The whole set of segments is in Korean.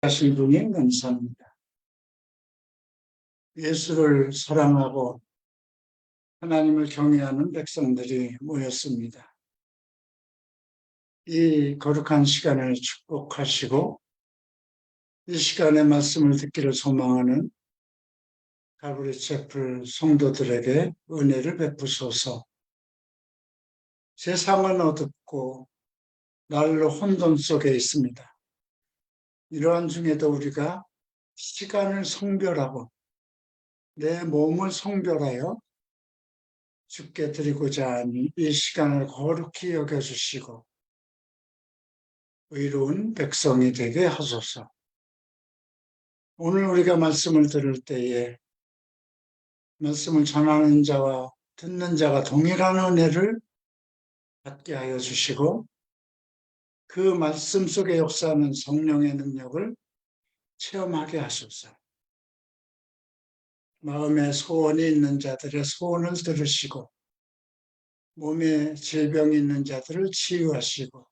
하신 분이 감사합니다. 예수를 사랑하고 하나님을 경외하는 백성들이 모였습니다. 이 거룩한 시간을 축복하시고 이 시간에 말씀을 듣기를 소망하는 갈보리 채플 성도들에게 은혜를 베푸소서. 세상은 어둡고 날로 혼돈 속에 있습니다. 이러한 중에도 우리가 시간을 성별하고 내 몸을 성별하여 주께 드리고자 하니 이 시간을 거룩히 여겨주시고 의로운 백성이 되게 하소서. 오늘 우리가 말씀을 들을 때에 말씀을 전하는 자와 듣는 자가 동일한 은혜를 받게 하여 주시고 그 말씀 속에 역사하는 성령의 능력을 체험하게 하소서. 마음에 소원이 있는 자들의 소원을 들으시고 몸에 질병이 있는 자들을 치유하시고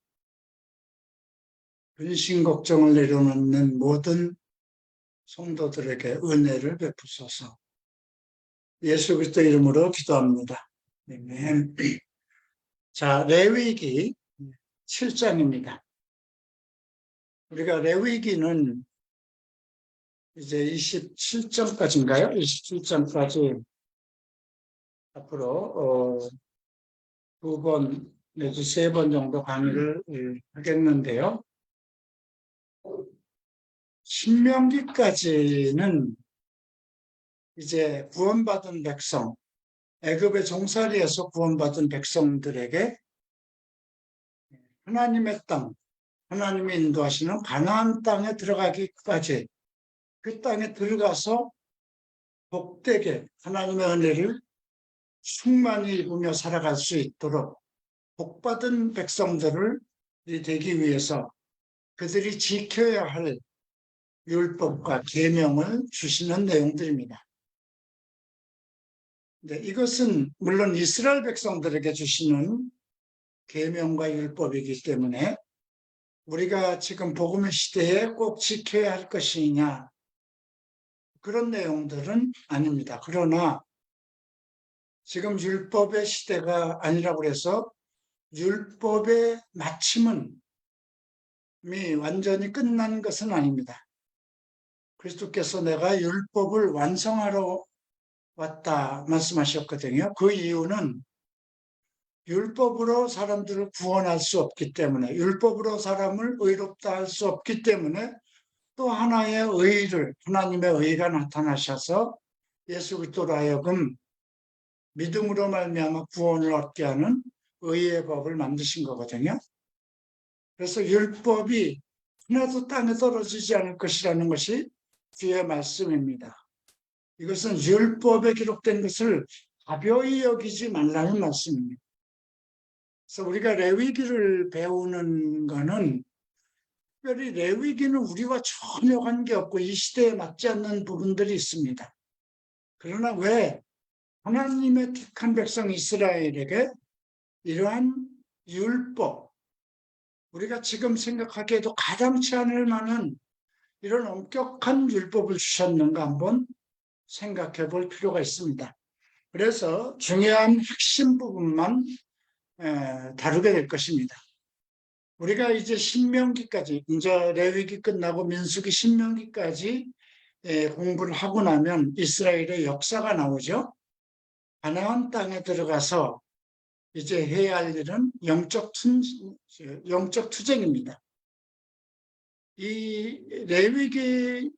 근심 걱정을 내려놓는 모든 성도들에게 은혜를 베푸소서. 예수 그리스도 이름으로 기도합니다. 아멘. 자, 레위기 7장입니다. 우리가 레위기는 이제 27장까지인가요? 27장까지 앞으로 2번 내지 3번 정도 강의를 하겠는데요. 신명기까지는 이제 구원받은 백성, 애굽의 종살이에서 구원받은 백성들에게 하나님의 땅, 하나님이 인도하시는 가나안 땅에 들어가기까지 그 땅에 들어가서 복되게 하나님의 은혜를 충만히 입으며 살아갈 수 있도록 복받은 백성들을 되기 위해서 그들이 지켜야 할 율법과 계명을 주시는 내용들입니다. 네, 이것은 물론 이스라엘 백성들에게 주시는 계명과 율법이기 때문에 우리가 지금 복음의 시대에 꼭 지켜야 할 것이냐 그런 내용들은 아닙니다. 그러나 지금 율법의 시대가 아니라고 해서 율법의 마침은 완전히 끝난 것은 아닙니다. 그리스도께서 내가 율법을 완성하러 왔다 말씀하셨거든요. 그 이유는 율법으로 사람들을 구원할 수 없기 때문에, 율법으로 사람을 의롭다 할 수 없기 때문에 또 하나의 의를, 하나님의 의가 나타나셔서 예수 그리스도로 하여금 믿음으로 말미암아 구원을 얻게 하는 의의 법을 만드신 거거든요. 그래서 율법이 하나도 땅에 떨어지지 않을 것이라는 것이 주의 말씀입니다. 이것은 율법에 기록된 것을 가벼이 여기지 말라는 말씀입니다. 그래서 우리가 레위기를 배우는 것은 특별히 레위기는 우리와 전혀 관계없고 이 시대에 맞지 않는 부분들이 있습니다. 그러나 왜 하나님의 택한 백성 이스라엘에게 이러한 율법, 우리가 지금 생각하기에도 가당치 않을 만한 이런 엄격한 율법을 주셨는가 한번 생각해 볼 필요가 있습니다. 그래서 중요한 핵심 부분만 다루게 될 것입니다. 우리가 이제 신명기까지, 이제 레위기 끝나고 민수기 신명기까지 공부를 하고 나면 이스라엘의 역사가 나오죠. 가나안 땅에 들어가서 이제 해야 할 일은 영적 투쟁입니다. 이 레위기부터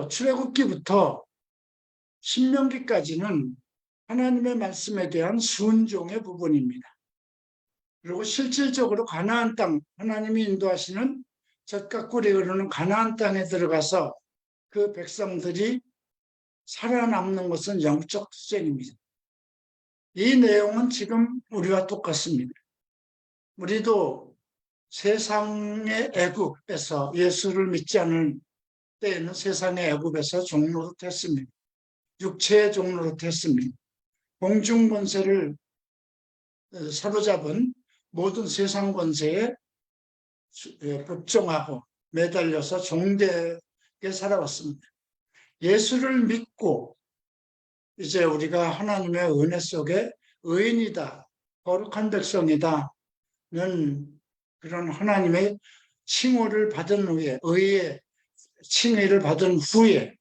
출애굽기부터 신명기까지는 하나님의 말씀에 대한 순종의 부분입니다. 그리고 실질적으로 가나안 땅, 하나님이 인도하시는 젖과 꿀이 흐르는 가나안 땅에 들어가서 그 백성들이 살아남는 것은 영적 투쟁입니다. 이 내용은 지금 우리와 똑같습니다. 우리도 세상의 애굽에서 예수를 믿지 않는 때에는 세상의 애굽에서 종노릇했습니다. 육체의 종노릇했습니다. 공중 권세를 사로잡은 모든 세상 권세에 복종하고 매달려서 종되게 살아왔습니다. 예수를 믿고 이제 우리가 하나님의 은혜 속에 의인이다, 거룩한 백성이다는 그런 하나님의 칭호를 받은 후에, 의의 칭의를 받은 후에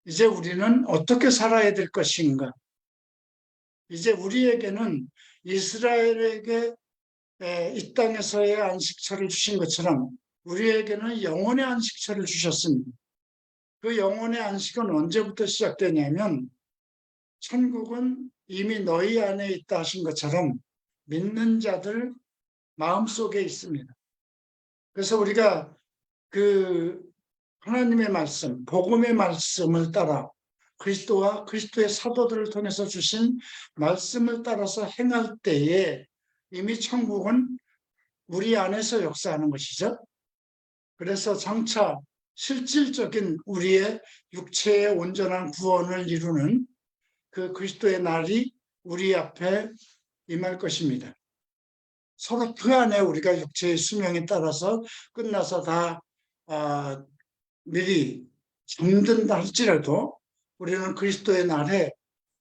이제 우리는 어떻게 살아야 될 것인가? 이제 우리에게는 이스라엘에게 이 땅에서의 안식처를 주신 것처럼 우리에게는 영혼의 안식처를 주셨습니다. 그 영혼의 안식은 언제부터 시작되냐면 천국은 이미 너희 안에 있다 하신 것처럼 믿는 자들 마음속에 있습니다. 그래서 우리가 그 하나님의 말씀, 복음의 말씀을 따라 그리스도와 그리스도의 사도들을 통해서 주신 말씀을 따라서 행할 때에 이미 천국은 우리 안에서 역사하는 것이죠. 그래서 장차 실질적인 우리의 육체의 온전한 구원을 이루는 그 그리스도의 날이 우리 앞에 임할 것입니다. 서로 그 안에 우리가 육체의 수명에 따라서 끝나서 다 미리 잠든다 할지라도 우리는 그리스도의 날에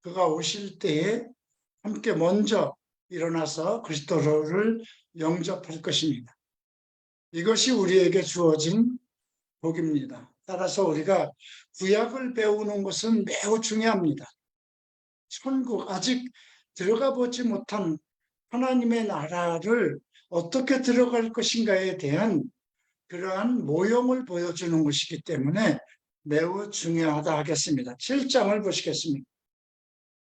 그가 오실 때에 함께 먼저 일어나서 그리스도를 영접할 것입니다. 이것이 우리에게 주어진 복입니다. 따라서 우리가 구약을 배우는 것은 매우 중요합니다. 천국, 아직 들어가 보지 못한 하나님의 나라를 어떻게 들어갈 것인가에 대한 그러한 모형을 보여주는 것이기 때문에 매우 중요하다 하겠습니다. 7장을 보시겠습니다.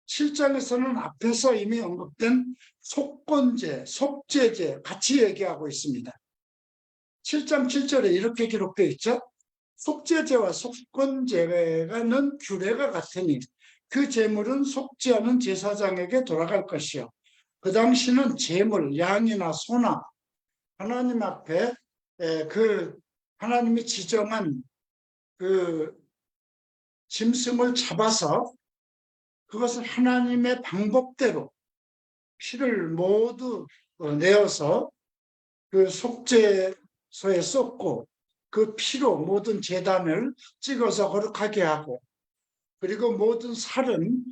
7장에서는 앞에서 이미 언급된 속건제, 속죄제 같이 얘기하고 있습니다. 7장 7절에 이렇게 기록되어 있죠. 속죄제와 속건제는 규례가 같으니 그 제물은 속죄하는 제사장에게 돌아갈 것이요. 그 당시는 제물, 양이나 소나 하나님 앞에 그 하나님이 지정한 그 짐승을 잡아서 그것을 하나님의 방법대로 피를 모두 내어서 그 속죄소에 쏟고 그 피로 모든 제단을 찍어서 거룩하게 하고 그리고 모든 살은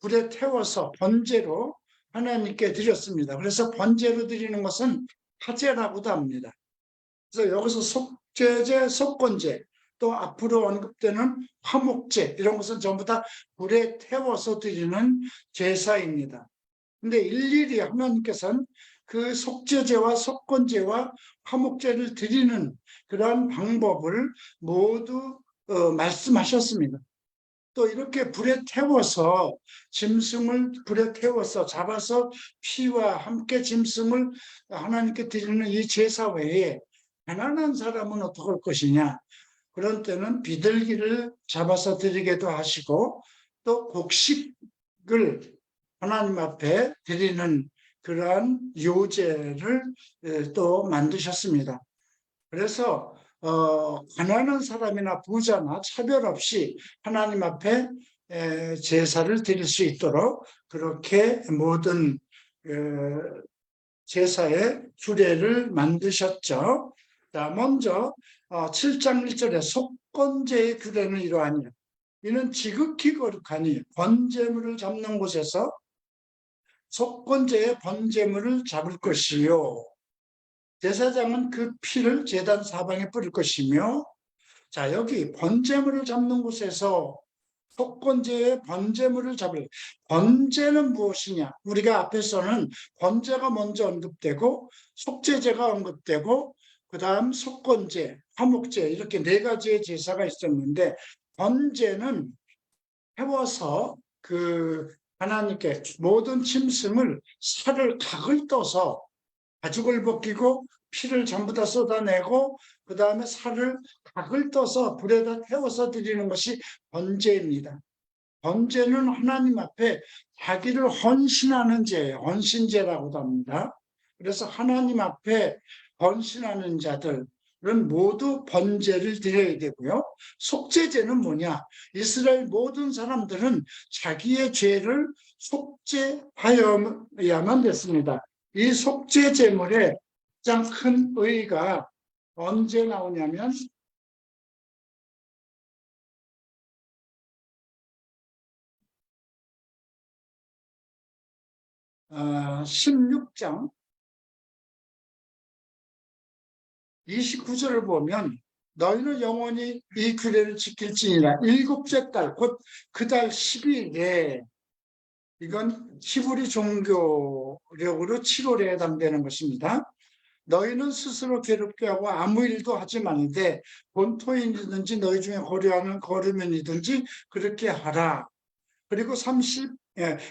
불에 태워서 번제로 하나님께 드렸습니다. 그래서 번제로 드리는 것은 화제라고도 합니다. 그래서 여기서 속죄제, 속건제, 또 앞으로 언급되는 화목제 이런 것은 전부 다 불에 태워서 드리는 제사입니다. 근데 일일이 하나님께서는 그 속죄제와 속건제와 화목제를 드리는 그러한 방법을 모두 말씀하셨습니다. 또 이렇게 불에 태워서 짐승을 불에 태워서 잡아서 피와 함께 짐승을 하나님께 드리는 이 제사 외에 가난한 사람은 어떻게 할 것이냐. 그런 때는 비둘기를 잡아서 드리기도 하시고 또 곡식을 하나님 앞에 드리는 그러한 요제를 또 만드셨습니다. 그래서 가난한 사람이나 부자나 차별 없이 하나님 앞에 제사를 드릴 수 있도록 그렇게 모든 제사의 규례를 만드셨죠. 자, 먼저 7장 1절에 속건제의 규례는 이러하니요. 이는 지극히 거룩하니 번제물을 잡는 곳에서 속건제의 번제물을 잡을 것이요. 제사장은 그 피를 제단 사방에 뿌릴 것이며, 자, 여기 번제물을 잡는 곳에서 속건제의 번제물을 잡을, 번제는 무엇이냐? 우리가 앞에서는 번제가 먼저 언급되고 속죄제가 언급되고 그 다음 속건제, 화목제 이렇게 네 가지의 제사가 있었는데 번제는 태워서 그 하나님께 모든 짐승을 살을 각을 떠서 가죽을 벗기고 피를 전부 다 쏟아내고 그 다음에 살을 각을 떠서 불에다 태워서 드리는 것이 번제입니다. 번제는 하나님 앞에 자기를 헌신하는 제예요. 헌신제라고도 합니다. 그래서 하나님 앞에 헌신하는 자들은 모두 번제를 드려야 되고요. 속죄제는 뭐냐? 이스라엘 모든 사람들은 자기의 죄를 속죄하여야만 됐습니다. 이 속죄 제물의 가장 큰 의의가 언제 나오냐면 16장 29절을 보면 너희는 영원히 이 규례를 지킬지니라. 일곱째 달, 곧 그 달 10일에, 이건 히브리 종교력으로 7월에 해당되는 것입니다. 너희는 스스로 괴롭게 하고 아무 일도 하지 말되 본토인이든지 너희 중에 거류하는 거류민이든지 그렇게 하라. 그리고 30,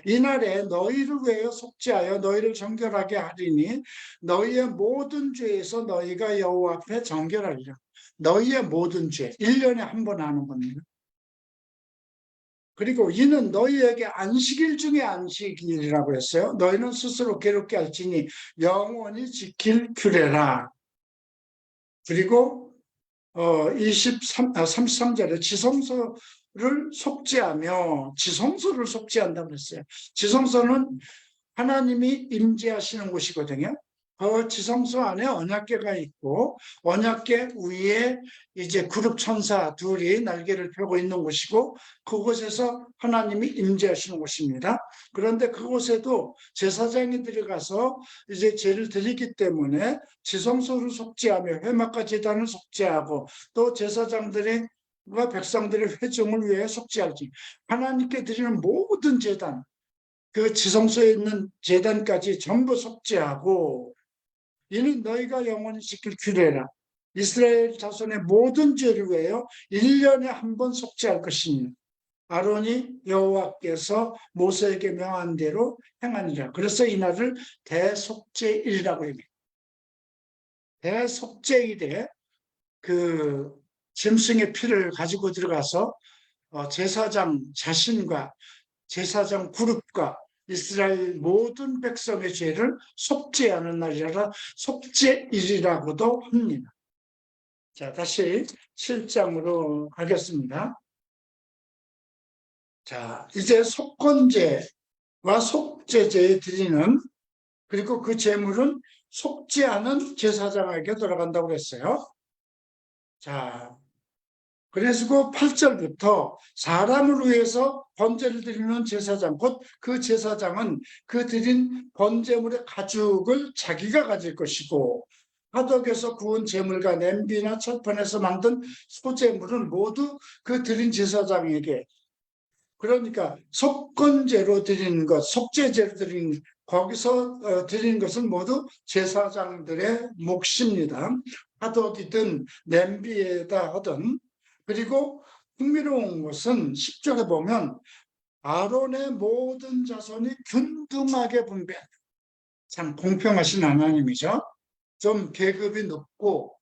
이날에 너희를 위하여 속죄하여 너희를 정결하게 하리니 너희의 모든 죄에서 너희가 여호와 앞에 정결하리라. 너희의 모든 죄, 1년에 한 번 하는 겁니다. 그리고 이는 너희에게 안식일 중에 안식일이라고 했어요. 너희는 스스로 괴롭게 할지니 영원히 지킬 규례라. 그리고 33절에 지성소를 속죄하며, 지성소를 속죄한다고 했어요. 지성소는 하나님이 임재하시는 곳이거든요. 그 지성소 안에 언약궤가 있고 언약궤 위에 이제 그룹 천사 둘이 날개를 펴고 있는 곳이고 그곳에서 하나님이 임재하시는 곳입니다. 그런데 그곳에도 제사장이 들어가서 이제 제를 드리기 때문에 지성소를 속죄하며 회막과 제단을 속죄하고 또 제사장들의 백성들의 회중을 위해 속죄하지, 하나님께 드리는 모든 제단, 그 지성소에 있는 제단까지 전부 속죄하고, 이는 너희가 영원히 지킬 규례라. 이스라엘 자손의 모든 죄를 위하여 1년에 한 번 속죄할 것이니 아론이 여호와께서 모세에게 명한 대로 행하니라. 그래서 이날을 대속죄일이라고 합니다. 대속죄일에 그 짐승의 피를 가지고 들어가서 제사장 자신과 제사장 그룹과 이스라엘 모든 백성의 죄를 속죄하는 날이라 속죄일이라고도 합니다. 자, 다시 7장으로 가겠습니다. 자, 이제 속건제와 속죄제에 드리는, 그리고 그 제물은 속죄하는 제사장에게 돌아간다고 했어요. 자, 그래서 8절부터 사람을 위해서 번제를 드리는 제사장, 곧 그 제사장은 그 드린 번제물의 가죽을 자기가 가질 것이고 화덕에서 구운 제물과 냄비나 철판에서 만든 소제물은 모두 그 드린 제사장에게, 그러니까 속건제로 드리는 것, 속죄제로 드리는, 거기서 드리는 것은 모두 제사장들의 몫입니다. 화덕이든 냄비에다 하든. 그리고 흥미로운 것은 10절에 보면 아론의 모든 자손이 균등하게 분배한다. 참 공평하신 하나님이죠. 좀 계급이 높고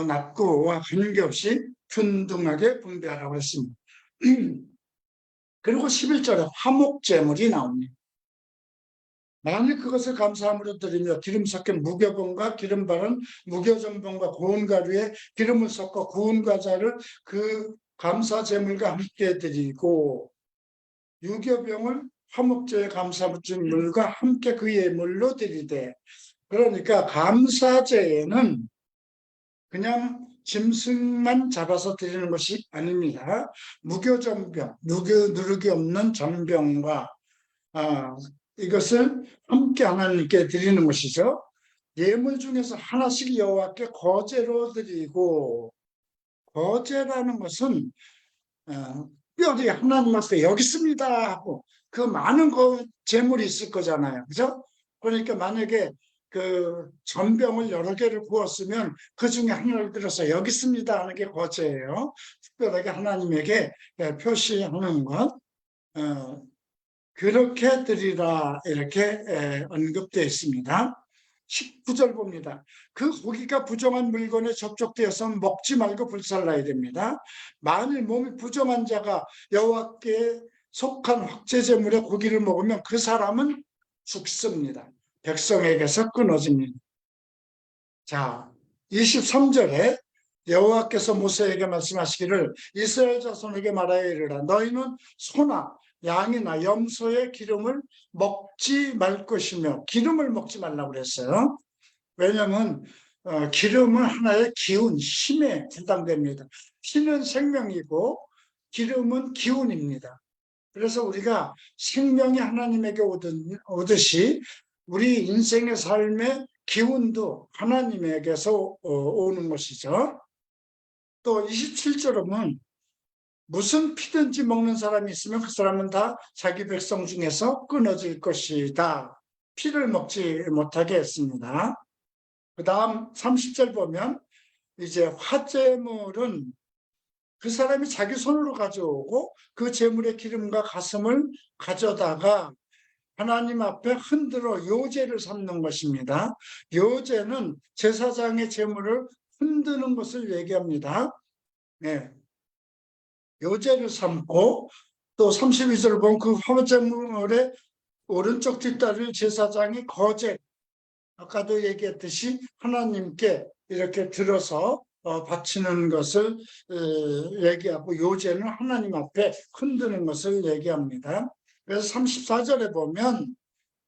낮고와 관계없이 균등하게 분배하라고 했습니다. 그리고 11절에 화목제물이 나옵니다. 만일 그것을 감사함으로 드리며 기름 섞인 무교병과 기름 바른 무교전병과 고운 가루에 기름을 섞어 구운 과자를 그 감사제물과 함께 드리고 유교병을 화목제의 감사제물과 함께 그 예물로 드리되, 그러니까 감사제에는 그냥 짐승만 잡아서 드리는 것이 아닙니다. 무교전병, 누룩이 없는 전병과 이것을 함께 하나님께 드리는 것이죠. 예물 중에서 하나씩 여호와께 거제로 드리고, 거제라는 것은 특별히 하나님 앞에 여기 있습니다 하고 그 많은 제물이 있을 거잖아요. 그죠? 그러니까 만약에 그 전병을 여러 개를 구웠으면 그 중에 하나를 들어서 여기 있습니다 하는 게 거제예요. 특별하게 하나님에게 표시하는 것. 그렇게 드리라, 이렇게 언급되어 있습니다. 19절 봅니다. 그 고기가 부정한 물건에 접촉되어서 먹지 말고 불살라야 됩니다. 만일 몸이 부정한 자가 여호와께 속한 확제제물의 고기를 먹으면 그 사람은 죽습니다. 백성에게서 끊어집니다. 자, 23절에 여호와께서 모세에게 말씀하시기를 이스라엘 자손에게 말하여 이르라. 너희는 소나 양이나 염소의 기름을 먹지 말 것이며, 기름을 먹지 말라고 그랬어요. 왜냐하면 기름은 하나의 기운, 힘에 해당됩니다. 피는 생명이고 기름은 기운입니다. 그래서 우리가 생명이 하나님에게 오듯이 우리 인생의 삶의 기운도 하나님에게서 오는 것이죠. 또 27절은 무슨 피든지 먹는 사람이 있으면 그 사람은 다 자기 백성 중에서 끊어질 것이다. 피를 먹지 못하게 했습니다. 그 다음 30절 보면 이제 화제물은 그 사람이 자기 손으로 가져오고 그 제물의 기름과 가슴을 가져다가 하나님 앞에 흔들어 요제를 삼는 것입니다. 요제는 제사장의 제물을 흔드는 것을 얘기합니다. 네. 요제를 삼고 또 32절을 보면 그 화제물의 오른쪽 뒷다리를 제사장이 거제, 아까도 얘기했듯이 하나님께 이렇게 들어서 바치는 것을 얘기하고 요제는 하나님 앞에 흔드는 것을 얘기합니다. 그래서 34절에 보면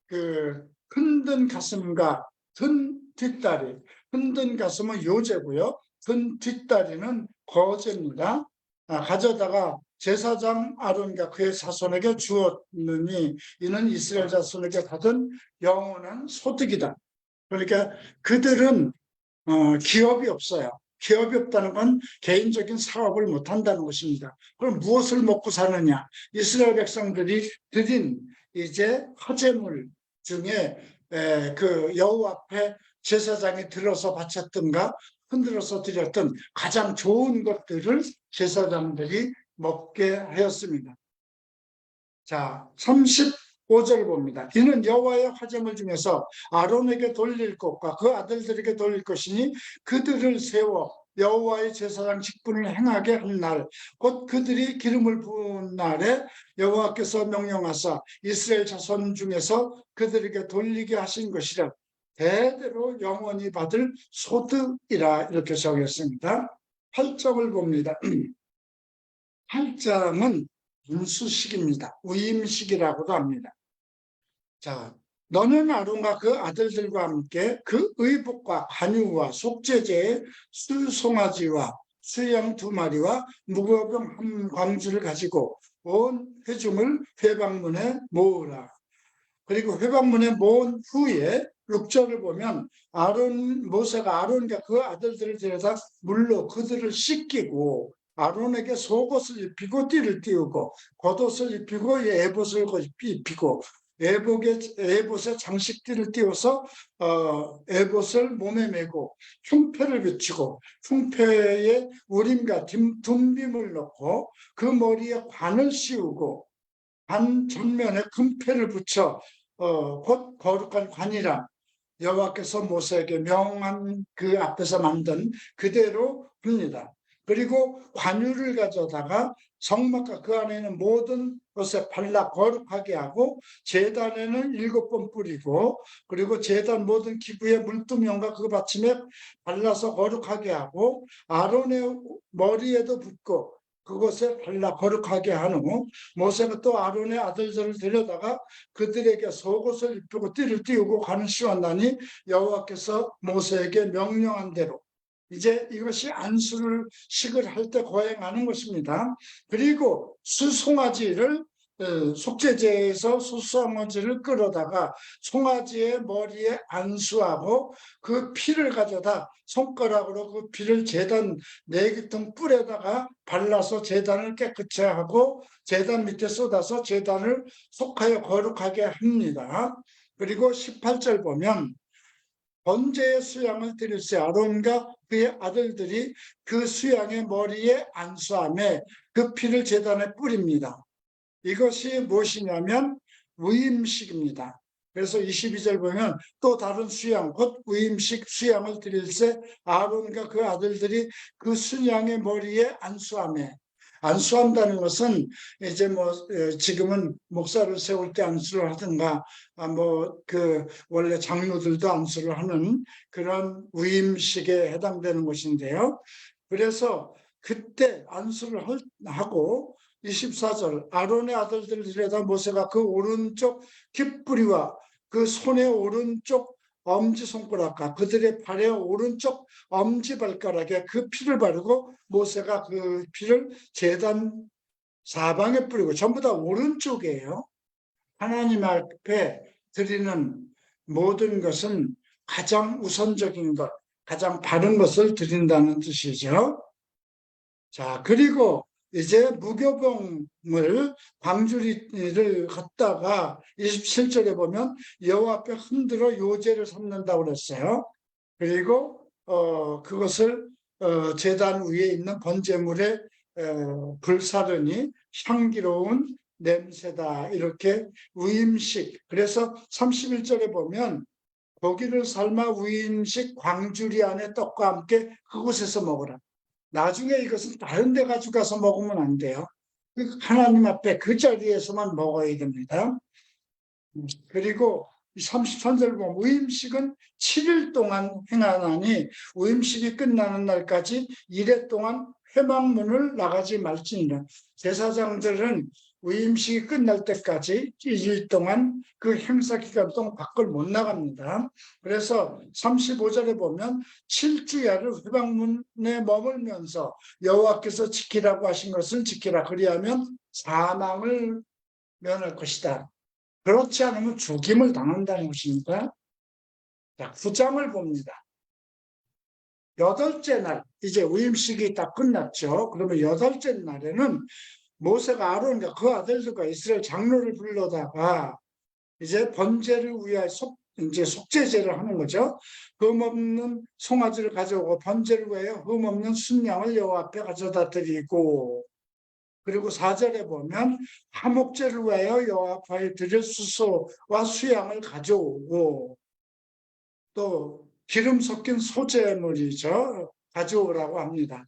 그 흔든 가슴과 든 뒷다리, 흔든 가슴은 요제고요. 든 뒷다리는 거제입니다. 가져다가 제사장 아론과 그의 자손에게 주었느니 이는 이스라엘 자손에게 받은 영원한 소득이다. 그러니까 그들은 기업이 없어요. 기업이 없다는 건 개인적인 사업을 못한다는 것입니다. 그럼 무엇을 먹고 사느냐? 이스라엘 백성들이 드린 이제 화제물 중에 그 여호와 앞에 제사장이 들어서 바쳤던가 흔들어서 드렸던 가장 좋은 것들을 제사장들이 먹게 하였습니다. 자, 35절 봅니다. 이는 여호와의 화제물 중에서 아론에게 돌릴 것과 그 아들들에게 돌릴 것이니 그들을 세워 여호와의 제사장 직분을 행하게 한 날, 곧 그들이 기름을 부은 날에 여호와께서 명령하사 이스라엘 자손 중에서 그들에게 돌리게 하신 것이라. 대대로 영원히 받을 소득이라 이렇게 적였습니다. 8장을 봅니다. 8장은 인수식입니다. 위임식이라고도 합니다. 자, 너는 아론과 그 아들들과 함께 그 의복과 관유와 속죄제의 수송아지와 수양 2마리와 무거병 1광주를 가지고 온 회중을 회방문에 모으라. 그리고 회방문에 모은 후에 6절을 보면 모세가 아론과 그 아들들을 데려다 물로 그들을 씻기고 아론에게 속옷을 입히고 띠를 띄우고 겉옷을 입히고 에봇을 입히고 에봇에 장식띠를 띄워서 에봇을 몸에 메고 흉패를 붙이고 흉패에 우림과 둠빔을 넣고 그 머리에 관을 씌우고 관 전면에 금패를 붙여 곧 거룩한 관이라 여호와께서 모세에게 명한 그 앞에서 만든 그대로 합니다. 그리고 관유를 가져다가 성막과 그 안에 있는 모든 것에 발라 거룩하게 하고 제단에는 7번 뿌리고 그리고 제단 모든 기부의 물두명과 그 받침에 발라서 거룩하게 하고 아론의 머리에도 붓고 그것에 발라 거룩하게 한 후 모세가 또 아론의 아들들을 데려다가 그들에게 속옷을 입히고 띠를 띄우고 관을 씌웠나니 여호와께서 모세에게 명령한 대로 이제 이것이 안수식을 할 때 거행하는 것입니다. 그리고 수송아지를 속죄제에서 수송아지를 끌어다가 송아지의 머리에 안수하고 그 피를 가져다 손가락으로 그 피를 제단 4귀퉁 뿔에다가 발라서 제단을 깨끗이 하고 제단 밑에 쏟아서 제단을 속하여 거룩하게 합니다. 그리고 18절 보면 번제의 수양을 드릴새 아론과 그의 아들들이 그 수양의 머리에 안수하며 그 피를 제단에 뿌립니다. 이것이 무엇이냐면 위임식입니다. 그래서 22절 보면 또 다른 수양 곧 위임식 수양을 드릴새 아론과 그 아들들이 그 수양의 머리에 안수하며 안수한다는 것은 이제 지금은 목사를 세울 때 안수를 하든가 원래 장로들도 안수를 하는 그런 위임식에 해당되는 것인데요. 그래서 그때 안수를 하고 24절 아론의 아들들을 데려다 모세가 그 오른쪽 깃뿌리와 그 손의 오른쪽 엄지손가락과 그들의 발의 오른쪽 엄지발가락에 그 피를 바르고 모세가 그 피를 제단 사방에 뿌리고 전부 다 오른쪽이에요. 하나님 앞에 드리는 모든 것은 가장 우선적인 것, 가장 바른 것을 드린다는 뜻이죠. 자, 그리고 이제 무교병을 광주리를 걷다가 27절에 보면 여호와 앞에 흔들어 요제를 삼는다고 그랬어요. 그리고 그것을 제단 위에 있는 번제물에 불사르니 향기로운 냄새다. 이렇게 위임식. 그래서 31절에 보면 고기를 삶아 위임식 광주리 안에 떡과 함께 그곳에서 먹으라. 나중에 이것은 다른 데 가져가서 먹으면 안 돼요. 하나님 앞에 그 자리에서만 먹어야 됩니다. 그리고 33절 보면 위임식은 7일 동안 행하나니 위임식이 끝나는 날까지 1회 동안 회막문을 나가지 말지니라. 제사장들은 위임식이 끝날 때까지 1일 동안 그 행사 기간 동안 밖을 못 나갑니다. 그래서 35절에 보면 7주야를 회막문에 머물면서 여호와께서 지키라고 하신 것을 지키라. 그리하면 사망을 면할 것이다. 그렇지 않으면 죽임을 당한다는 것입니다. 자, 9장을 봅니다. 8째 날, 이제 위임식이 다 끝났죠. 그러면 8째 날에는 모세가 아론과 그 아들들과 이스라엘 장로를 불러다가 이제 번제를 위하여 이제 속죄제를 하는 거죠. 흠없는 송아지를 가져오고 번제를 위하여 흠없는 순양을 여호와 앞에 가져다 드리고, 그리고 4절에 보면 화목제를 위하여 여호와 앞에 드릴 수소와 수양을 가져오고, 또 기름 섞인 소제물이죠. 가져오라고 합니다.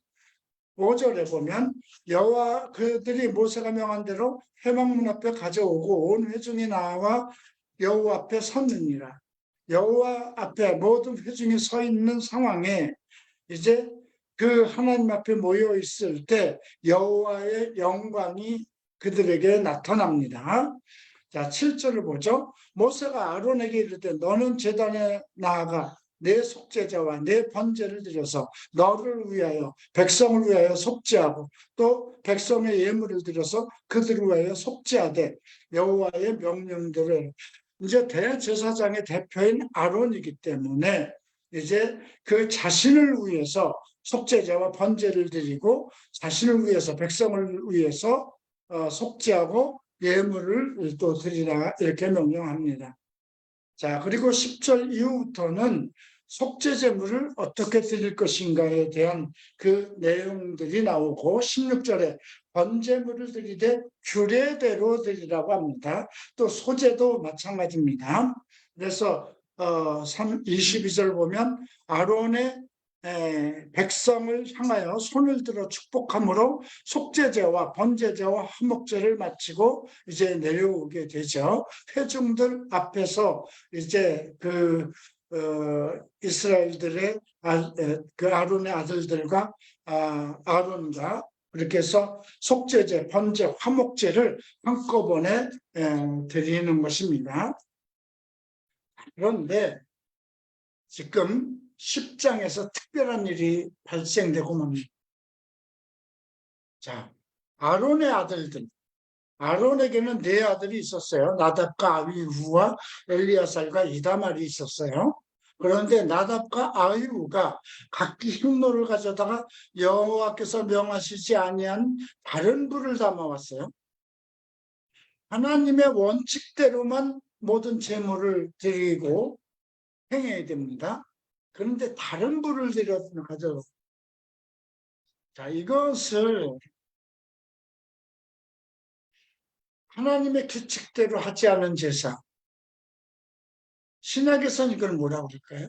5절에 보면 여호와 그들이 모세가 명한 대로 회막문 앞에 가져오고 온 회중이 나와 여호와 앞에 섰느니라. 여호와 앞에 모든 회중이 서 있는 상황에 이제 그 하나님 앞에 모여 있을 때 여호와의 영광이 그들에게 나타납니다. 자, 7절을 보죠. 모세가 아론에게 이르되 너는 제단에 나아가 내 속죄자와 내 번제를 드려서 너를 위하여 백성을 위하여 속죄하고 또 백성의 예물을 드려서 그들을 위하여 속죄하되 여호와의 명령들을, 이제 대제사장의 대표인 아론이기 때문에 이제 그 자신을 위해서 속죄자와 번제를 드리고 자신을 위해서 백성을 위해서 속죄하고 예물을 또 드리라 이렇게 명령합니다. 자, 그리고 10절 이후부터는 속죄제물을 어떻게 드릴 것인가에 대한 그 내용들이 나오고 16절에 번제물을 드리되 규례대로 드리라고 합니다. 또 소제도 마찬가지입니다. 그래서 22절 보면 아론의 백성을 향하여 손을 들어 축복함으로 속죄제와 번제제와 화목제를 마치고 이제 내려오게 되죠. 회중들 앞에서 이제 그 이스라엘들의 그 아론의 아들들과 아론과 그렇게 해서 속죄제, 번제, 화목제를 한꺼번에 드리는 것입니다. 그런데 지금 10장에서 특별한 일이 발생되고 맙니다. 자, 아론의 아들들, 아론에게는 네 아들이 있었어요. 나답과 아비후와 엘리야살과 이다말이 있었어요. 그런데 나답과 아비후가 각기 흉노를 가져다가 여호와께서 명하시지 아니한 다른 불을 담아왔어요. 하나님의 원칙대로만 모든 제물을 드리고 행해야 됩니다. 그런데 다른 불을 가져. 자, 이것을 하나님의 규칙대로 하지 않은 제사. 신약에서는 이걸 뭐라고 할까요?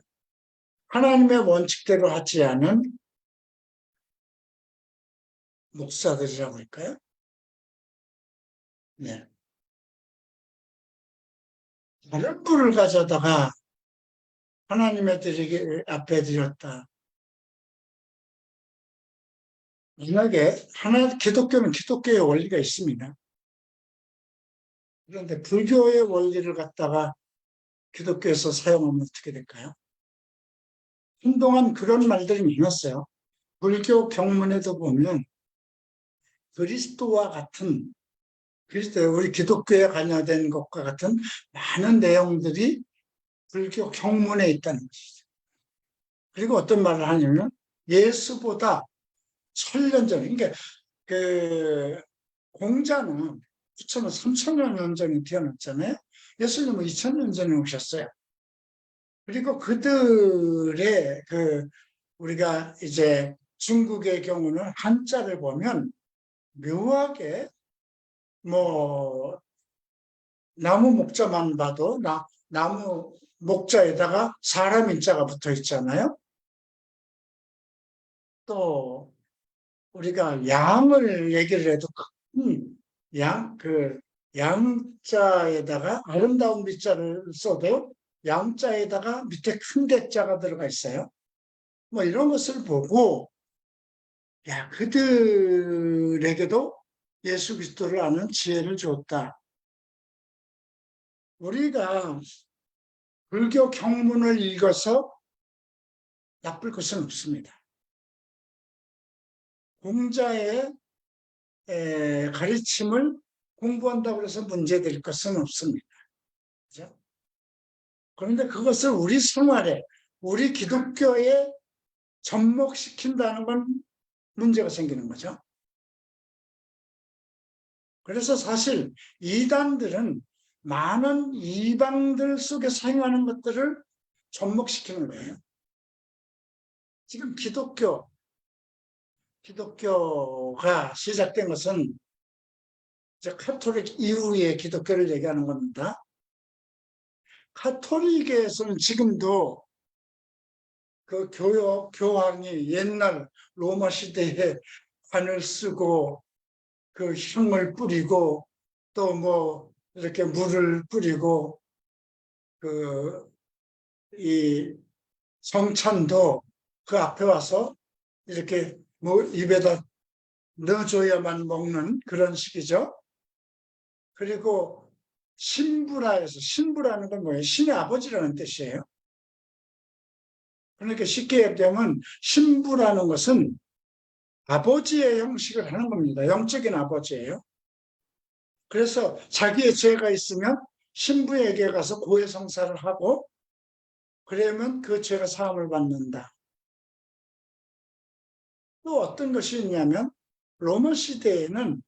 하나님의 원칙대로 하지 않은 목사들이라고 할까요? 네. 다른 불을 가져다가 하나님의 앞에 드렸다. 만약에 기독교는 기독교의 원리가 있습니다. 그런데 불교의 원리를 갖다가 기독교에서 사용하면 어떻게 될까요? 한동안 그런 말들이 많았어요. 불교 경문에도 보면 그리스도와 같은, 그리스도 우리 기독교에 관여된 것과 같은 많은 내용들이 불교 경문에 있다는 것이죠. 그리고 어떤 말을 하냐면 예수보다 1000년 전, 그러니까 그 공자는 9천년, 3천여 년 전에 태어났잖아요. 예수님은 2000년 전에 오셨어요. 그리고 그들의 우리가 이제 중국의 경우는 한자를 보면 묘하게 뭐 나무 목자만 봐도 나무 목자에다가 사람 인자가 붙어 있잖아요. 또 우리가 양을 얘기를 해도 큰 양자에다가 아름다운 밑자를 써도 양자에다가 밑에 큰 대자가 들어가 있어요. 뭐 이런 것을 보고 야, 그들에게도 예수 그리스도를 아는 지혜를 줬다. 우리가 불교 경문을 읽어서 나쁠 것은 없습니다. 공자의 가르침을 공부한다고 해서 문제될 것은 없습니다. 그렇죠? 그런데 그것을 우리 생활에, 우리 기독교에 접목시킨다는 건 문제가 생기는 거죠. 그래서 사실 이단들은 많은 이방들 속에 사용하는 것들을 접목시키는 거예요. 지금 기독교가 시작된 것은 이제 카톨릭 이후의 기독교를 얘기하는 겁니다. 카톨릭에서는 지금도 그 교황이 옛날 로마 시대에 관을 쓰고 그 향을 뿌리고 또 뭐 이렇게 물을 뿌리고 이 성찬도 그 앞에 와서 이렇게 뭐 입에다 넣어줘야만 먹는 그런 식이죠. 그리고 신부라는 건 뭐예요? 신의 아버지라는 뜻이에요. 그러니까 쉽게 얘기하면 신부라는 것은 아버지의 형식을 하는 겁니다. 영적인 아버지예요. 그래서 자기의 죄가 있으면 신부에게 가서 고해성사를 하고 그러면 그 죄가 사함을 받는다. 또 어떤 것이 있냐면 로마 시대에는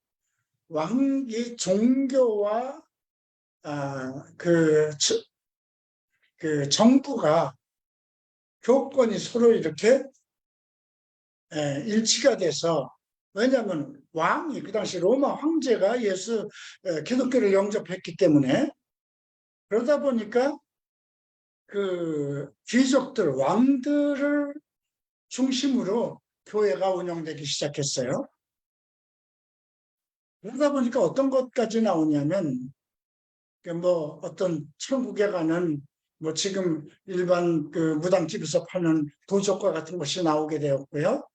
왕이 종교와 그 정부가 교권이 서로 이렇게 일치가 돼서 왜냐하면 왕이 그 당시 로마 황제가 기독교를 영접했기 때문에 그러다 보니까 그 귀족들 왕들을 중심으로 교회가 운영되기 시작했어요. 그러다 보니까 어떤 것까지 나오냐면 뭐 어떤 천국에 가는 뭐 지금 일반 그 무당집에서 파는 도적과 같은 것이 나오게 되었고요.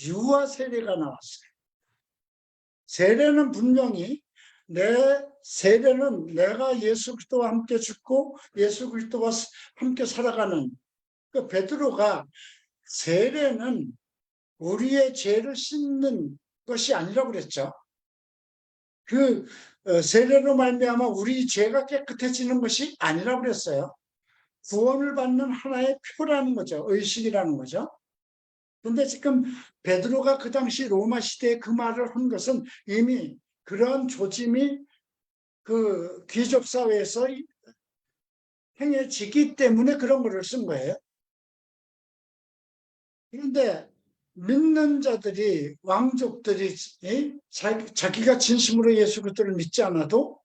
유아 세례가 나왔어요. 세례는 분명히 내 세례는 내가 예수 그리스도와 함께 죽고 예수 그리스도와 함께 살아가는 그 베드로가 세례는 우리의 죄를 씻는 것이 아니라고 그랬죠. 세례로 말미암아 우리 죄가 깨끗해지는 것이 아니라고 그랬어요. 구원을 받는 하나의 표라는 거죠. 의식이라는 거죠. 그런데 지금 베드로가 그 당시 로마 시대에 그 말을 한 것은 이미 그런 조짐이 그 귀족 사회에서 행해지기 때문에 그런 거를 쓴 거예요. 그런데 믿는 자들이 왕족들이 자기가 진심으로 예수 그리스도를 믿지 않아도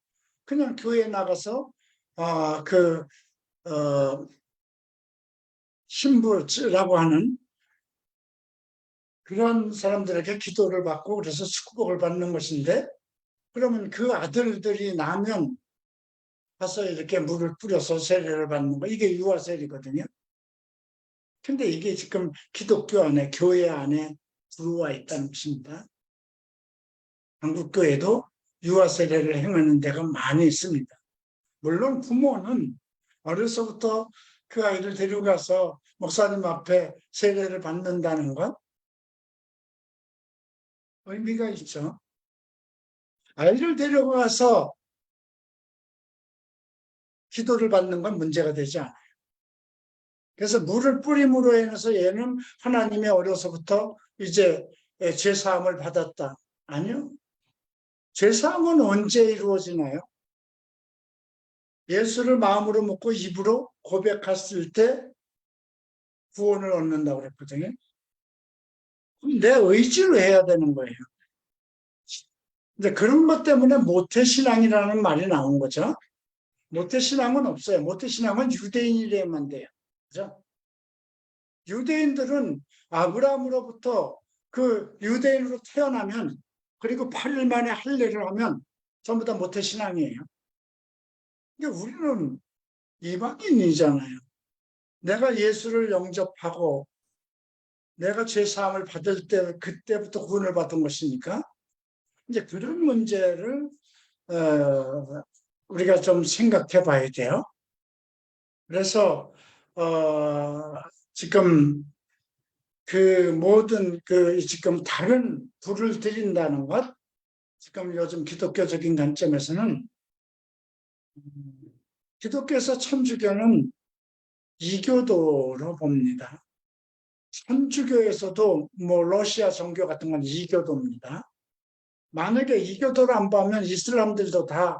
그냥 교회에 나가서 신부라고 하는 그런 사람들에게 기도를 받고 그래서 축복을 받는 것인데 그러면 그 아들들이 나면 가서 이렇게 물을 뿌려서 세례를 받는 거 이게 유아 세례거든요. 근데 이게 지금 기독교 안에 교회 안에 들어와 있다는 것입니다. 한국 교회도 유아 세례를 행하는 데가 많이 있습니다. 물론 부모는 어려서부터 그 아이를 데려가서 목사님 앞에 세례를 받는다는 건 의미가 있죠. 아이를 데려가서 기도를 받는 건 문제가 되지 않아요. 그래서 물을 뿌림으로 인해서 얘는 하나님의 어려서부터 이제 죄사함을 받았다. 아니요. 죄사함은 언제 이루어지나요? 예수를 마음으로 먹고 입으로 고백했을 때 구원을 얻는다고 그랬거든요. 내 의지로 해야 되는 거예요. 근데 그런 것 때문에 모태신앙이라는 말이 나온 거죠. 모태신앙은 없어요. 모태신앙은 유대인이래야만 돼요. 그죠? 유대인들은 아브라함으로부터 그 유대인으로 태어나면 그리고 8일 만에 할례를 하면 전부 다 모태신앙이에요. 근데 우리는 이방인이잖아요. 내가 예수를 영접하고 내가 죄사함을 받을 때 그때부터 구원을 받은 것이니까 이제 그런 문제를 우리가 좀 생각해 봐야 돼요. 그래서 지금 그 모든 그 지금 다른 불을 드린다는 것, 지금 요즘 기독교적인 관점에서는 기독교에서 천주교는 이교도로 봅니다. 천주교에서도 뭐 러시아 종교 같은 건 이교도입니다. 만약에 이교도를 안 보면 이슬람들도 다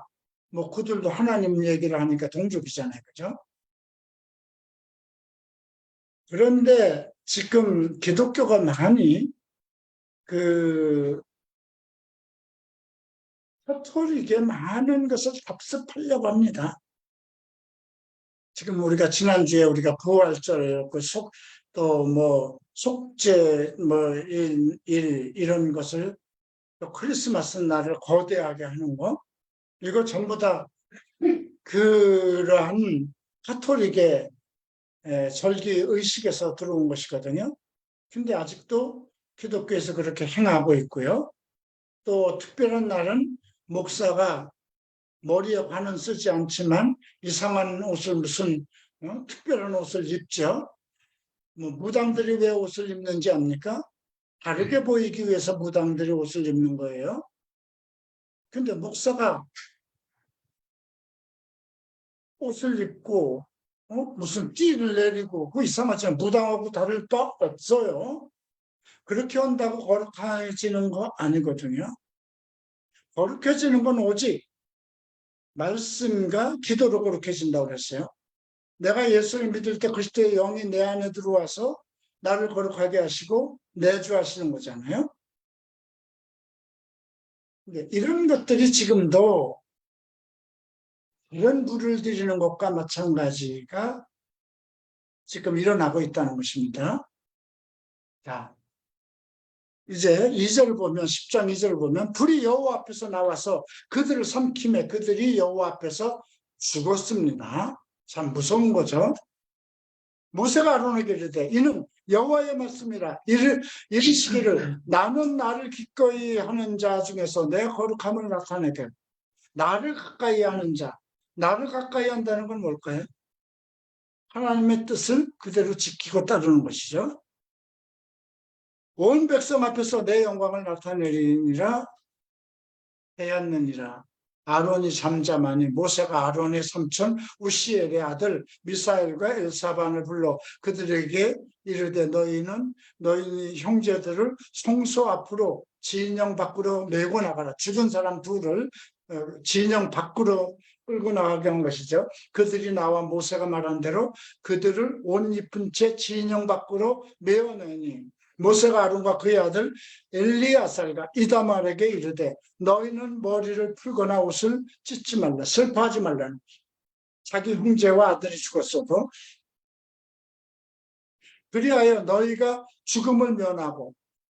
뭐 그들도 하나님 얘기를 하니까 동족이잖아요. 그죠? 그런데 지금 기독교가 많이 그 카톨릭에 많은 것을 답습하려고 합니다. 지금 우리가 지난주에 우리가 부활절 또 뭐 속죄 이런 것을 또 크리스마스 날을 거대하게 하는 거 이거 전부 다 그러한 카톨릭의 절기 의식에서 들어온 것이거든요. 근데 아직도 기독교에서 그렇게 행하고 있고요. 또 특별한 날은 목사가 머리에 관은 쓰지 않지만 이상한 옷을 무슨 특별한 옷을 입죠. 뭐 무당들이 왜 옷을 입는지 압니까? 다르게 보이기 위해서 무당들이 옷을 입는 거예요. 근데 목사가 옷을 입고 무슨 띠를 내리고 그 이상하잖아요. 무당하고 다를 바 없어요. 그렇게 한다고 거룩해지는 거 아니거든요. 거룩해지는 건 오직 말씀과 기도로 거룩해진다고 그랬어요. 내가 예수를 믿을 때 그리스도의 영이 내 안에 들어와서 나를 거룩하게 하시고 내주하시는 거잖아요. 근데 이런 것들이 지금도 이런 물을 드리는 것과 마찬가지가 지금 일어나고 있다는 것입니다. 자, 이제 2절 보면 10장 2절 보면 불이 여호와 앞에서 나와서 그들을 삼킴에 그들이 여호와 앞에서 죽었습니다. 참 무서운 거죠. 모세가 아론에게 이르되 이는 여호와의 말씀이라 이르시기를 나는 나를 기꺼이 하는 자 중에서 내 거룩함을 나타내게 나를 가까이 하는 자 나를 가까이 한다는 건 뭘까요? 하나님의 뜻을 그대로 지키고 따르는 것이죠. 온 백성 앞에서 내 영광을 나타내리니라 하였느니라. 아론이 잠잠하니 모세가 아론의 삼촌 우시엘의 아들 미사엘과 엘사반을 불러 그들에게 이르되 너희 형제들을 성소 앞으로 진영 밖으로 메고 나가라. 죽은 사람 둘을 진영 밖으로 끌고 나가게 한 것이죠. 그들이 나와 모세가 말한 대로 그들을 옷 입은 채 진영 밖으로 메어내니 모세가 아론과 그의 아들 엘리야살과 이다말에게 이르되 너희는 머리를 풀거나 옷을 찢지 말라. 슬퍼하지 말라는 자기 형제와 아들이 죽었어도 그리하여 너희가 죽음을 면하고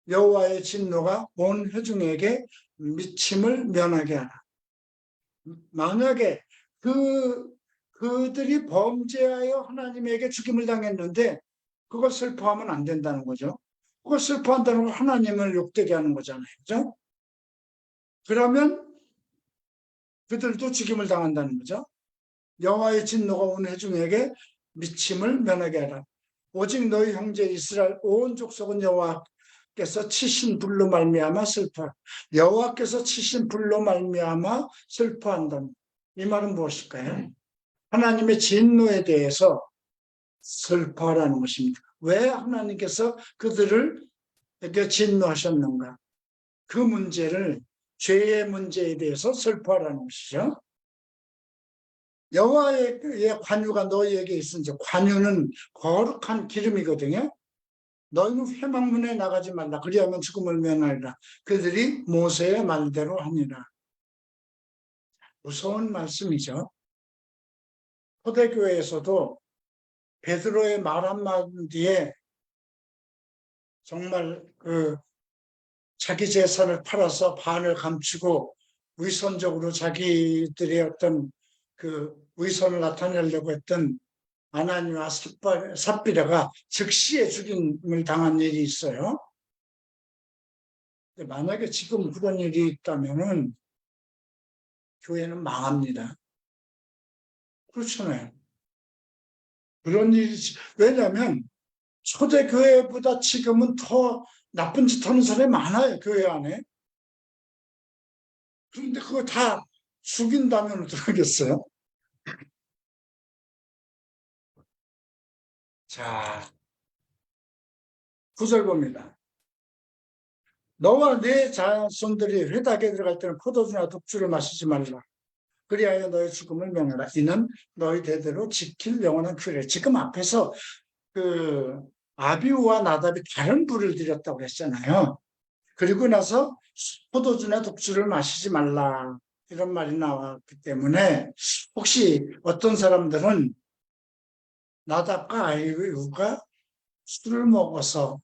여호와의 진노가 온 회중에게 미침을 면하게 하라. 만약에 그들이 범죄하여 하나님에게 죽임을 당했는데 그걸 슬퍼하면 안 된다는 거죠. 그걸 슬퍼한다는 건 하나님을 욕되게 하는 거잖아요. 그죠? 그러면 그들도 죽임을 당한다는 거죠. 여호와의 진노가 온 회중에게 미침을 면하게 하라. 오직 너희 형제 이스라엘 온 족속은 여호와께서 치신 불로 말미암아 슬퍼. 여호와께서 치신 불로 말미암아 슬퍼한다. 이 말은 무엇일까요? 하나님의 진노에 대해서 슬퍼하라는 것입니다. 왜 하나님께서 그들을 이렇게 진노하셨는가? 그 문제를, 죄의 문제에 대해서 슬퍼하라는 것이죠. 여호와의 관유가 너희에게 있은지, 관유는 거룩한 기름이거든요. 너희는 회막문에 나가지 말라. 그리하면 죽음을 면하리라. 그들이 모세의 말대로 하니라. 무서운 말씀이죠. 초대교회에서도 베드로의 말 한마디에 정말 자기 재산을 팔아서 반을 감추고 위선적으로 자기들의 어떤 그 위선을 나타내려고 했던 아나니와 삽비라가 즉시에 죽임을 당한 일이 있어요. 만약에 지금 그런 일이 있다면은 교회는 망합니다. 그렇잖아요. 그런 일이, 왜냐하면 초대교회보다 지금은 더 나쁜 짓 하는 사람이 많아요, 교회 안에. 그런데 그거 다 죽인다면 어떡하겠어요? 자, 9절 봅니다. 너와 네 자손들이 회닭에 들어갈 때는 포도주나 독주를 마시지 말라. 그리하여 너의 죽음을 명하라. 이는 너희 대대로 지킬 영원한 규례. 지금 앞에서 그 아비우와 나답이 다른 불을 들였다고 했잖아요. 그리고 나서 포도주나 독주를 마시지 말라. 이런 말이 나왔기 때문에 혹시 어떤 사람들은 나답과 아비우가 술을 먹어서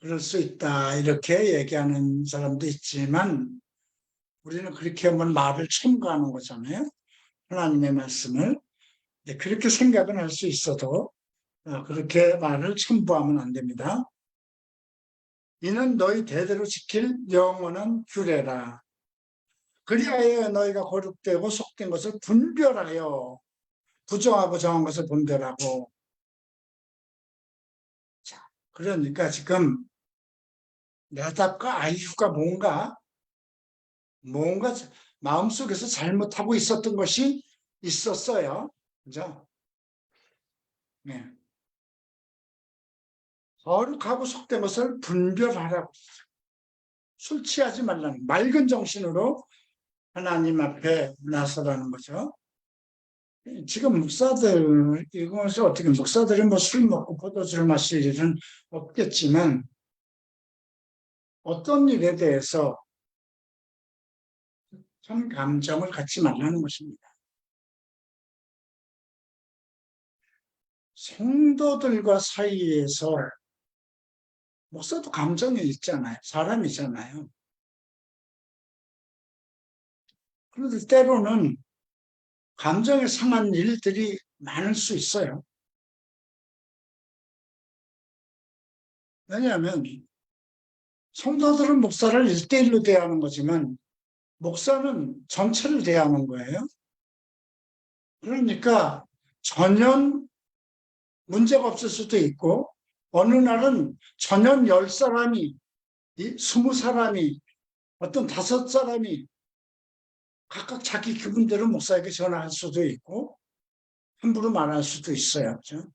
그럴 수 있다. 이렇게 얘기하는 사람도 있지만 우리는 그렇게 하면 말을 첨가하는 거잖아요. 하나님의 말씀을. 그렇게 생각은 할 수 있어도 그렇게 말을 첨부하면 안 됩니다. 이는 너희 대대로 지킬 영원한 규례라. 그리하여 너희가 거룩되고 속된 것을 분별하여 부정하고 정한 것을 분별하고. 자, 그러니까 지금 나답과 아이후가 뭔가 마음속에서 잘못하고 있었던 것이 있었어요. 그죠? 네. 거룩하고 속된 것을 분별하라고. 술 취하지 말라는 맑은 정신으로 하나님 앞에 나서라는 거죠. 지금 목사들, 이것이 어떻게, 목사들이 뭐 술 먹고 포도주를 마실 일은 없겠지만, 어떤 일에 대해서 전 감정을 갖지 말라는 것입니다. 성도들과 사이에서 목사도 감정이 있잖아요. 사람이잖아요. 그런데 때로는 감정에 상한 일들이 많을 수 있어요. 왜냐하면 성도들은 목사를 1대1로 대하는 거지만 목사는 전체를 대하는 거예요. 그러니까 전혀 문제가 없을 수도 있고 어느 날은 전혀 10사람이 20사람이 어떤 5사람이 각각 자기 기분대로 목사에게 전화할 수도 있고 함부로 말할 수도 있어요. 그렇죠?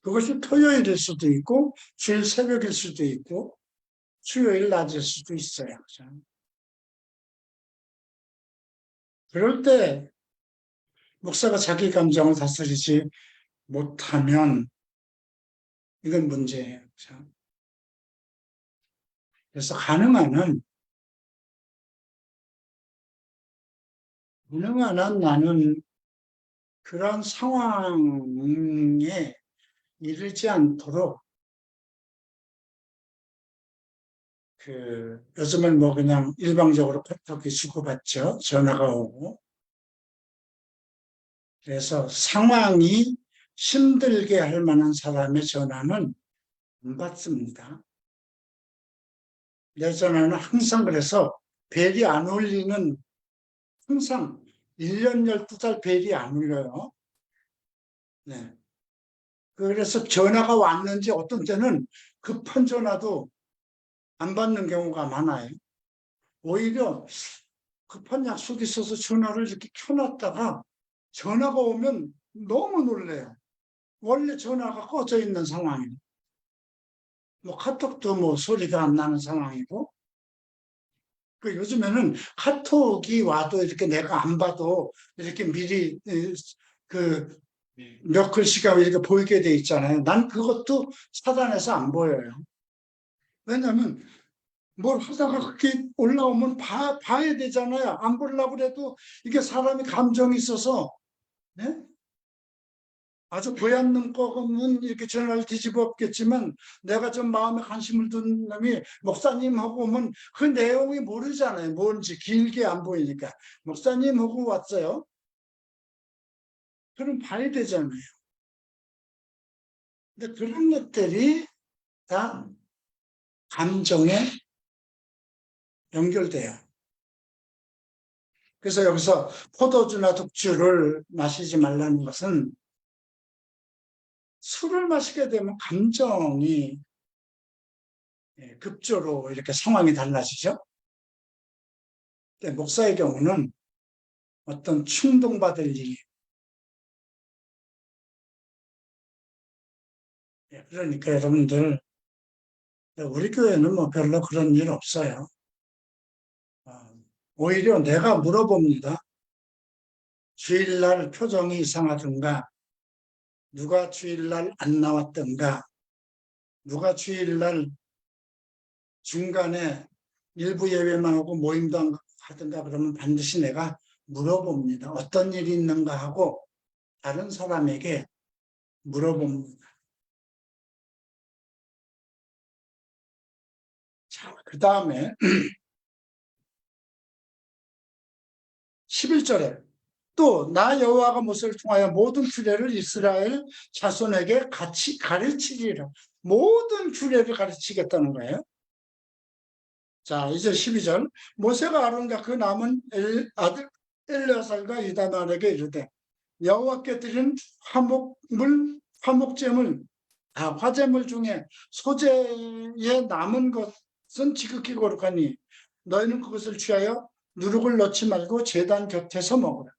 그것이 토요일일 수도 있고 주일 새벽일 수도 있고 수요일 낮일 수도 있어요. 그렇죠? 그럴 때 목사가 자기 감정을 다스리지 못하면 이건 문제예요. 그렇죠? 그래서 가능한 한 나는 그런 상황에 이르지 않도록 요즘은 뭐 그냥 일방적으로 카톡이 주고받죠. 전화가 오고. 그래서 상황이 힘들게 할 만한 사람의 전화는 안 받습니다. 내 전화는 항상 그래서 벨이 안 울리는 항상 1년 12달 벨이 안 울려요. 네. 그래서 전화가 왔는지 어떤 때는 급한 전화도 안 받는 경우가 많아요. 오히려 급한 약속이 있어서 전화를 이렇게 켜놨다가 전화가 오면 너무 놀래요. 원래 전화가 꺼져 있는 상황이에요. 뭐 카톡도 뭐 소리가 안 나는 상황이고, 그 요즘에는 카톡이 와도 이렇게 내가 안 봐도 이렇게 미리 그 몇 글씨가 이렇게 보이게 돼 있잖아요. 난 그것도 차단해서 안 보여요. 왜냐하면 뭘 하다가 그렇게 올라오면 봐야 되잖아요. 안 보려고 그래도 이게 사람이 감정이 있어서, 네? 아주 고얀 거면 이렇게 전화를 뒤집어 엎겠지만 내가 좀 마음에 관심을 둔 놈이 목사님하고 오면 그 내용이 모르잖아요. 뭔지 길게 안 보이니까. 목사님하고 왔어요. 그럼 봐야 되잖아요. 근데 그런 것들이 다 감정에 연결돼요. 그래서 여기서 포도주나 독주를 마시지 말라는 것은 술을 마시게 되면 감정이 급조로 이렇게 상황이 달라지죠. 근데 목사의 경우는 어떤 충동받을 일이. 그러니까 여러분들, 우리 교회는 뭐 별로 그런 일 없어요. 오히려 내가 물어봅니다. 주일날 표정이 이상하든가, 누가 주일날 안 나왔든가, 누가 주일날 중간에 일부 예배만 하고 모임도 하든가 그러면 반드시 내가 물어봅니다. 어떤 일이 있는가 하고 다른 사람에게 물어봅니다. 자, 그 다음에 11절에 또 나 여호와가 모세를 통하여 모든 규례를 이스라엘 자손에게 같이 가르치리라. 모든 규례를 가르치겠다는 거예요. 자, 이제 12절. 모세가 아론과 그 남은 아들 엘르아살과 이다말에게 이르되 여호와께 드린 화목제물 중에 소재에 남은 것은 지극히 거룩하니 너희는 그것을 취하여 누룩을 넣지 말고 제단 곁에서 먹으라.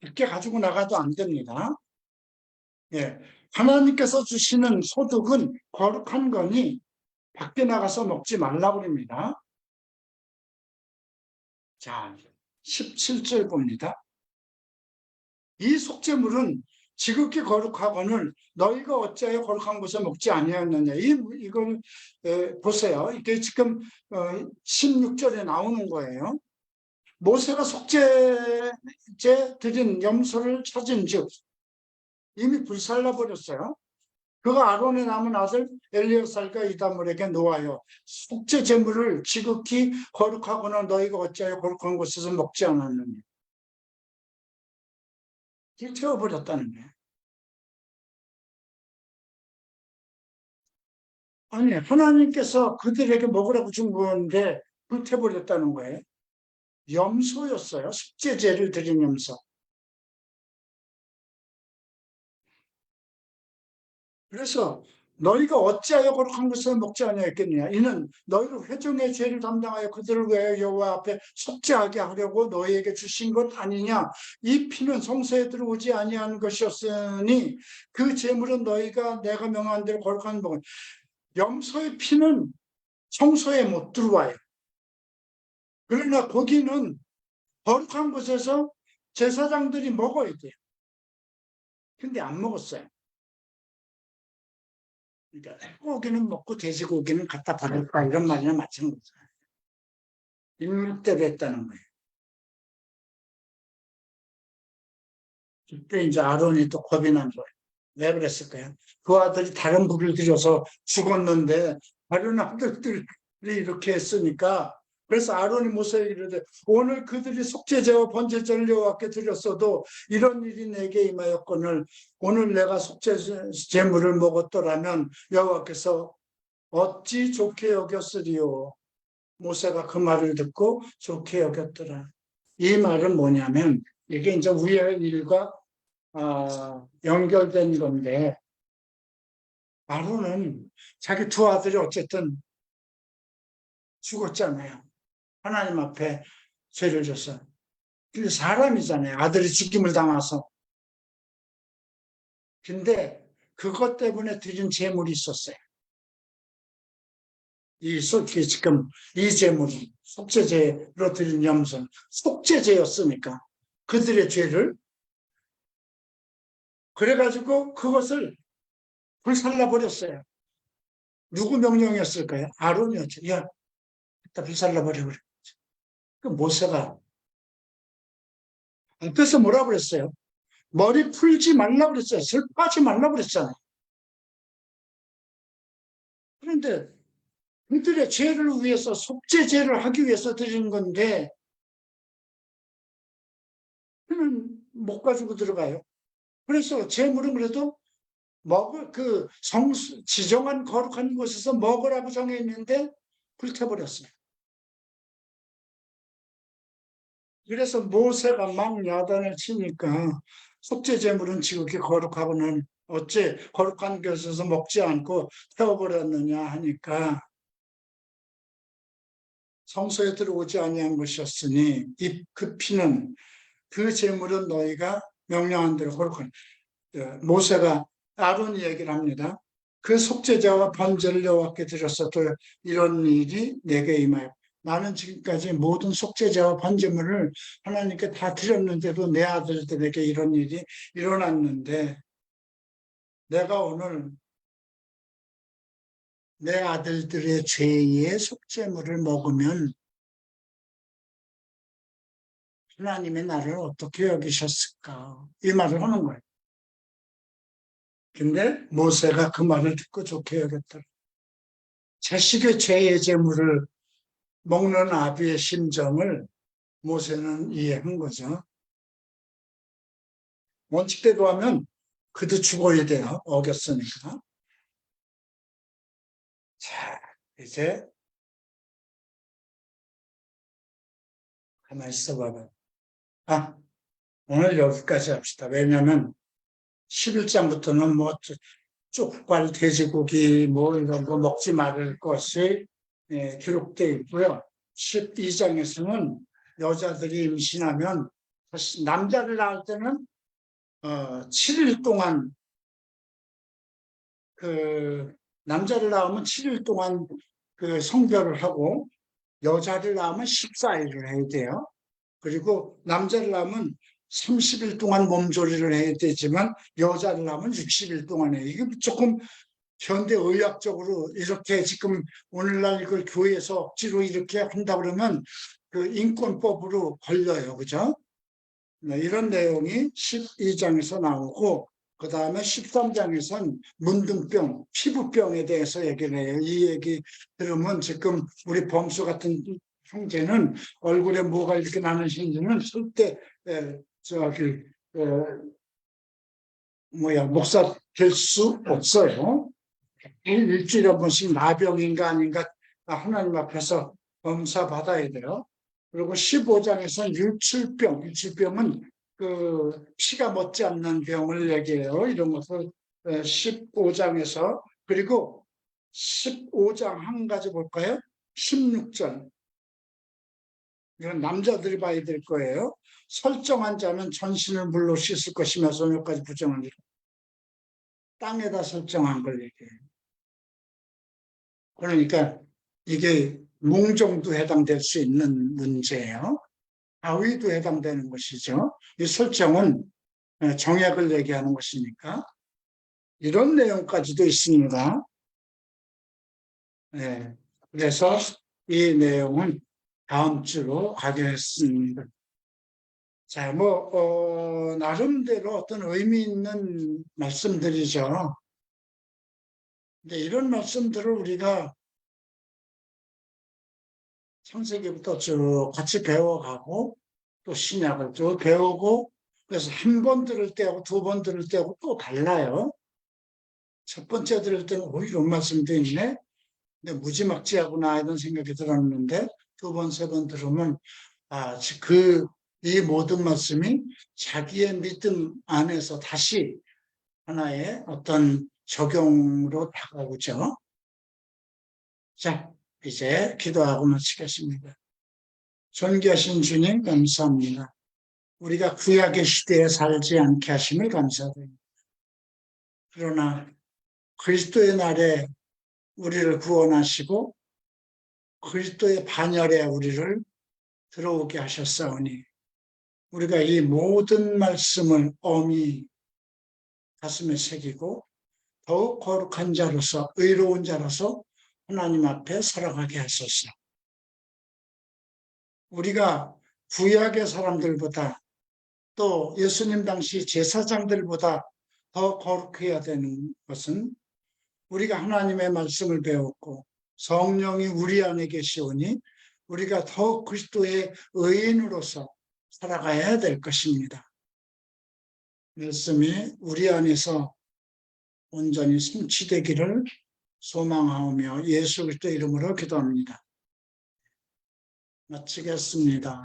이렇게 가지고 나가도 안 됩니다. 예. 하나님께서 주시는 소득은 거룩한 거니 밖에 나가서 먹지 말라고 합니다. 자, 17절 봅니다. 이 속죄물은 지극히 거룩하거늘 너희가 어찌하여 거룩한 것을 먹지 아니하였느냐. 이걸 보세요. 이게 지금 16절에 나오는 거예요. 모세가 속죄제 드린 염소를 찾은 즉 이미 불살라 버렸어요. 그가 아론의 남은 아들 엘리야살과 이다물에게 놓아요. 속죄 제물을 지극히 거룩하거나 너희가 어찌하여 거룩한 곳에서 먹지 않았느냐. 태워버렸다는 거예요. 아니, 하나님께서 그들에게 먹으라고 준 건데 불태버렸다는 거예요. 염소였어요. 속죄제를 드린 염소. 그래서 너희가 어찌하여 거룩한 것을 먹지 아니하였겠느냐. 이는 너희를 회중의 죄를 담당하여 그들을 위하여 여호와 앞에 속죄하게 하려고 너희에게 주신 것 아니냐. 이 피는 성소에 들어오지 아니한 것이었으니 그 제물은 너희가 내가 명한 대로 거룩한 먹은. 염소의 피는 성소에 못 들어와요. 그러나 거기는 거룩한 곳에서 제사장들이 먹어야 돼요. 근데 안 먹었어요. 그러니까 고기는 먹고 돼지고기는 갖다 버릴까 이런 말이나 마찬가지예요. 입맛대로 했다는 거예요. 그때 이제 아론이 또 겁이 난 거예요. 왜 그랬을까요? 그 아들이 다른 불을 들여서 죽었는데 다른 아들들이 이렇게 했으니까 그래서 아론이 모세에게 이르되 오늘 그들이 속죄제와 번제제를 여호와께 드렸어도 이런 일이 내게 임하였거늘 오늘 내가 속죄제물을 먹었더라면 여호와께서 어찌 좋게 여겼으리요. 모세가 그 말을 듣고 좋게 여겼더라. 이 말은 뭐냐면 이게 이제 위의 일과 연결된 건데 아론은 자기 두 아들이 어쨌든 죽었잖아요. 하나님 앞에 죄를 졌어요. 근데 사람이잖아요. 아들이 죽임을 당해서. 근데 그것 때문에 드린 재물이 있었어요. 지금 이 재물이 속죄제로 드린 염소, 속죄제였으니까 그들의 죄를 그래가지고 그것을 불살라 버렸어요. 누구 명령이었을까요? 아론이었죠. 야, 일단 불살라 버려 그래. 그 모세가 앞에서 뭐라 그랬어요? 머리 풀지 말라 그랬어요. 슬퍼하지 말라 그랬잖아요. 그런데 그들의 죄를 위해서 속죄제를 하기 위해서 드리는 건데 그는 못 가지고 들어가요. 그래서 재물은 그래도 먹을 지정한 거룩한 곳에서 먹으라고 정해 있는데 불태버렸어요. 그래서 모세가 막 야단을 치니까 속죄 제물은 지극히 거룩하고는 어째 거룩한 곳에서 먹지 않고 태워버렸느냐 하니까 성소에 들어오지 아니한 것이었으니 그 피는 그 제물은 너희가 명령한 대로 거룩한 모세가 아론이 얘기를 합니다. 그 속죄자와 번제를 여호와께 드렸어도 이런 일이 내게 임하여 나는 지금까지 모든 속죄자와 번제물을 하나님께 다 드렸는데도 내 아들들에게 이런 일이 일어났는데 내가 오늘 내 아들들의 죄의 속죄물을 먹으면 하나님의 나를 어떻게 여기셨을까? 이 말을 하는 거예요. 근데 모세가 그 말을 듣고 좋게 여겼더라. 자식의 죄의 제물을 먹는 아비의 심정을 모세는 이해한 거죠. 원칙대로 하면 그도 죽어야 돼요. 어겼으니까. 자, 이제 가만히 있어봐봐요. 오늘 여기까지 합시다. 왜냐하면 11장부터는 뭐 쪽발 돼지고기 뭐 이런 거 먹지 말을 것이 기록되어 있고요. 12장에서는 여자들이 임신하면 남자를 낳을 때는 7일 동안 남자를 낳으면 7일 동안 성별을 하고 여자를 낳으면 14일을 해야 돼요. 그리고 남자를 낳으면 30일 동안 몸조리를 해야 되지만 여자를 낳으면 60일 동안 해요. 이게 조금 현대의학적으로 이렇게 지금 오늘날 이걸 교회에서 억지로 이렇게 한다 그러면 그 인권법으로 걸려요. 그죠? 이런 내용이 12장에서 나오고 그 다음에 13장에서는 문둥병, 피부병에 대해서 얘기를 해요. 이 얘기 들으면 지금 우리 범수 같은 형제는 얼굴에 뭐가 이렇게 나는 형제는 절대 목사 될 수 없어요. 일주일에 한 번씩 나병인가 아닌가 하나님 앞에서 검사 받아야 돼요. 그리고 15장에서는 유출병은 피가 멎지 않는 병을 얘기해요. 이런 것을 15장에서 그리고 15장 한 가지 볼까요? 16절. 이건 남자들이 봐야 될 거예요. 설정한 자는 전신을 물로 씻을 것이며 소녀까지 부정하니라. 땅에다 설정한 걸 얘기해요. 그러니까 이게 몽정도 해당될 수 있는 문제예요. 아위도 해당되는 것이죠. 이 설정은 정액을 얘기하는 것이니까 이런 내용까지도 있습니다. 네. 그래서 이 내용은 다음 주로 하겠습니다. 자, 나름대로 어떤 의미 있는 말씀들이죠. 근데 이런 말씀들을 우리가 창세기부터 쭉 같이 배워가고 또 신약을 쭉 배우고 그래서 한 번 들을 때하고 두 번 들을 때하고 또 달라요. 첫 번째 들을 때는 이런 말씀도 있네. 근데 무지막지하구나 이런 생각이 들었는데 두 번, 세 번 들으면 그 이 모든 말씀이 자기의 믿음 안에서 다시 하나의 어떤 적용으로 다가오죠. 자, 이제 기도하고 마치겠습니다. 존귀하신 주님 감사합니다. 우리가 구약의 시대에 살지 않게 하심을 감사드립니다. 그러나 그리스도의 날에 우리를 구원하시고 그리스도의 반열에 우리를 들어오게 하셨사오니 우리가 이 모든 말씀을 엄히 가슴에 새기고 더욱 거룩한 자로서 의로운 자로서 하나님 앞에 살아가게 하소서. 우리가 구약의 사람들보다 또 예수님 당시 제사장들보다 더 거룩해야 되는 것은 우리가 하나님의 말씀을 배웠고 성령이 우리 안에 계시오니 우리가 더욱 그리스도의 의인으로서 살아가야 될 것입니다. 말씀이 우리 안에서 온전히 성취되기를 소망하오며 예수 그리스도 이름으로 기도합니다. 마치겠습니다.